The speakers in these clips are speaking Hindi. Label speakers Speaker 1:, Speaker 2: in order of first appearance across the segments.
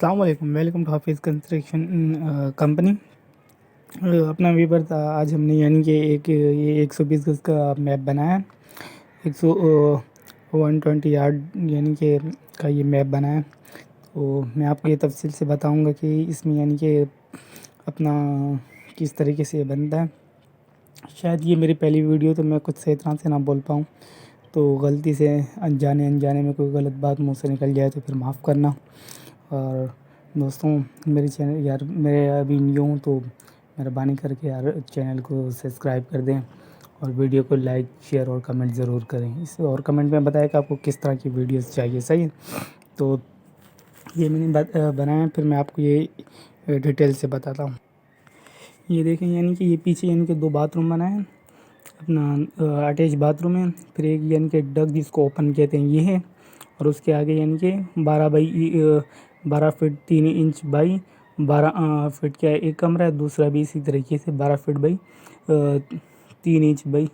Speaker 1: अस्सलाम वालेकुम, वेलकम टू हाफिज़ कंस्ट्रक्शन कंपनी। अपना व्यूवर था। आज हमने यानी कि ये 120 गज़ का मैप बनाया। 120 यार्ड यानी कि का ये मैप बनाया। तो मैं आपको ये तफसील से बताऊंगा कि इसमें यानी कि अपना किस तरीके से ये बनता है। शायद ये मेरी पहली वीडियो, तो मैं कुछ सही तरह से ना बोल पाऊँ, तो गलती से अनजाने में कोई गलत बात मुँह से निकल जाए तो फिर माफ़ करना। और दोस्तों, मेरे चैनल यार मेरे अभी न्यू हूँ, तो मेहरबानी करके यार चैनल को सब्सक्राइब कर दें और वीडियो को लाइक शेयर और कमेंट ज़रूर करें। इस और कमेंट में बताएं कि आपको किस तरह की वीडियोस चाहिए। सही है, तो ये मैंने बनाया, फिर मैं आपको ये डिटेल से बताता हूँ। ये देखें, यानी कि ये पीछे यानी कि 2 बाथरूम बनाए हैं। अपना अटैच बाथरूम है, फिर एक यानी कि डग जिसको ओपन कहते हैं ये है, और उसके आगे यानी कि 12 फीट 3 इंच बाई 12 फीट का एक कमरा है। दूसरा भी इसी तरीके से 12 फीट बाई 3 इंच बाई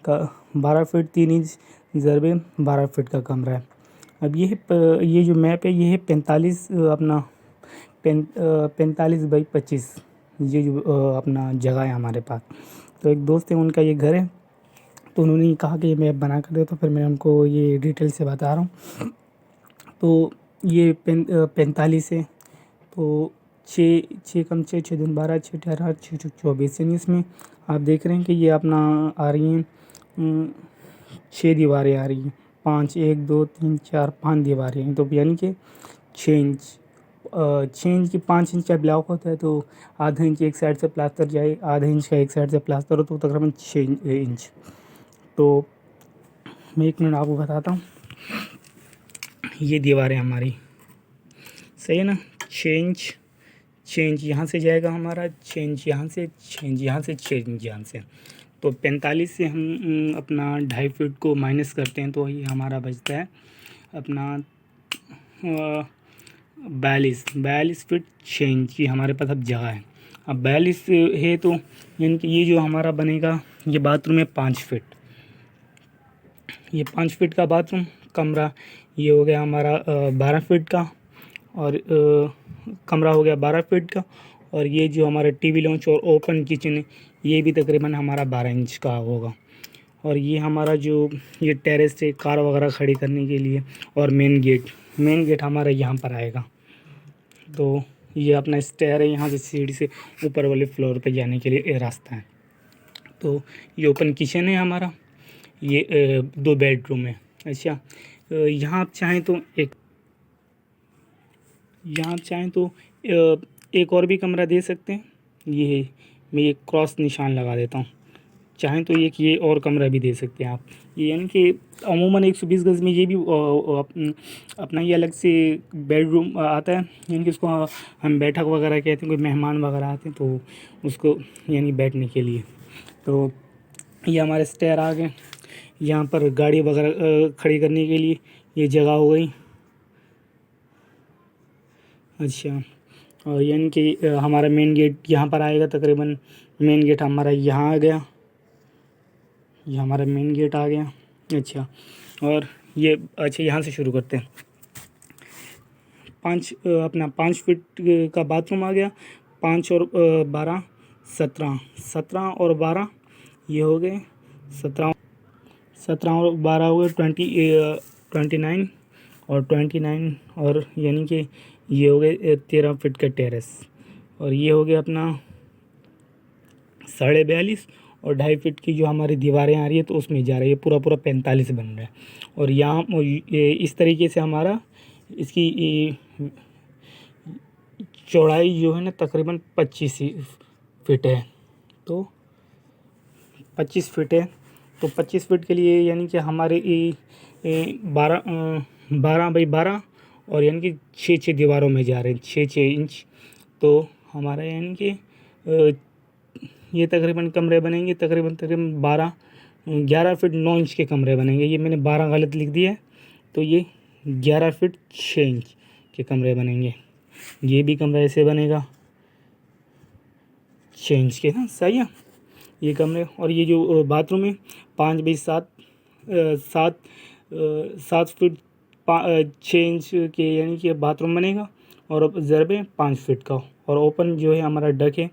Speaker 1: का 12 फीट 3 इंच ज़रबे 12 फीट का कमरा है। अब ये जो मैप है ये है 45 बाई 25। ये जो अपना जगह है हमारे पास। तो एक दोस्त है, उनका ये घर है, तो उन्होंने कहा कि ये मैप बना कर दे, तो फिर मैं उनको ये डिटेल से बता रहा हूँ। तो ये 45 है, तो 6 दूनी 12, 6 × 8 = 24। यानी इसमें आप देख रहे हैं कि ये अपना आ रही हैं 6 दीवारें आ रही हैं। 5 1 2 3 4 5 दीवारें हैं, तो यानी कि 6 इंच की 5 इंच का ब्लॉक होता है, तो आधा इंच एक साइड से प्लास्टर जाए, आधा इंच का एक साइड से प्लास्टर हो, तो तकरीबन 6 इंच। तो मैं 1 मिनट आपको बताता हूँ। ये दीवारें हमारी सही है ना। 6 इंच यहाँ से जाएगा हमारा, 6 इंच यहाँ से, 6 इंच यहाँ से, 6 इंच यहाँ से। तो 45 से हम अपना 2.5 फीट को माइनस करते हैं, तो ये हमारा बचता है अपना 42 फीट 6 इंच की हमारे पास अब जगह है। अब 42 है, तो यानी कि ये जो हमारा बनेगा, ये बाथरूम है 5 फीट। ये 5 फीट का बाथरूम कमरा, ये हो गया हमारा 12 फीट का, और कमरा हो गया 12 फीट का। और ये जो हमारा टीवी लॉन्च और ओपन किचन है, ये भी तकरीबन हमारा 12 इंच का होगा। और ये हमारा जो ये टेरेस है कार वगैरह खड़ी करने के लिए, और मेन गेट हमारा यहाँ पर आएगा। तो ये अपना स्टेयर है, यहाँ से सीढ़ी से ऊपर वाले फ्लोर पे जाने के लिए रास्ता है। तो ये ओपन किचन है हमारा। ये 2 बेडरूम है। अच्छा, यहाँ आप चाहें तो एक और भी कमरा दे सकते हैं। ये मैं एक क्रॉस निशान लगा देता हूँ। चाहें तो ये और कमरा भी दे सकते हैं आप। ये यानी कि अमूमन 120 गज़ में ये भी अपना ये अलग से बेडरूम आता है। यानी कि इसको हम बैठक वगैरह कहते हैं, कोई मेहमान वगैरह आते हैं तो उसको यानी बैठने के लिए। तो ये हमारे स्टेयर आ गए। यहाँ पर गाड़ी वगैरह खड़ी करने के लिए ये जगह हो गई। अच्छा, और यानी कि हमारा मेन गेट यहाँ पर आएगा। तकरीबन मेन गेट हमारा यहाँ आ गया। ये हमारा मेन गेट आ गया। अच्छा, और ये अच्छा यहाँ से शुरू करते हैं। अपना 5 फीट का बाथरूम आ गया। 5 और 12 17, 17 और 12 ये हो गए 17 और 12 हो गए 29, और 29 और यानी कि ये हो गए 13 फीट का टेरेस। और ये हो गया अपना 42.5 और 2.5 फीट की जो हमारी दीवारें आ रही है, तो उसमें जा रही है पूरा 45 बन रहा है। और यहाँ इस तरीके से हमारा इसकी चौड़ाई जो है ना तकरीबन 25 फीट है। तो 25 फीट है, तो 25 फीट के लिए यानी कि हमारे 12 बाई 12 और यानी कि 6 दीवारों में जा रहे हैं 6 इंच। तो हमारा यानी कि ये तकरीबन कमरे बनेंगे तकरीबन 11 फीट 9 इंच के कमरे बनेंगे। ये मैंने 12 गलत लिख दिया है, तो ये 11 फीट 6 इंच के कमरे बनेंगे। ये भी कमरा ऐसे बनेगा 6 इंच के। हाँ, सही है ये कमरे। और ये जो बाथरूम है 5 बाई 7 7 फीट 6 इंच के यानी कि बाथरूम बनेगा। और ज़रबे 5 फीट का। और ओपन जो है हमारा डक है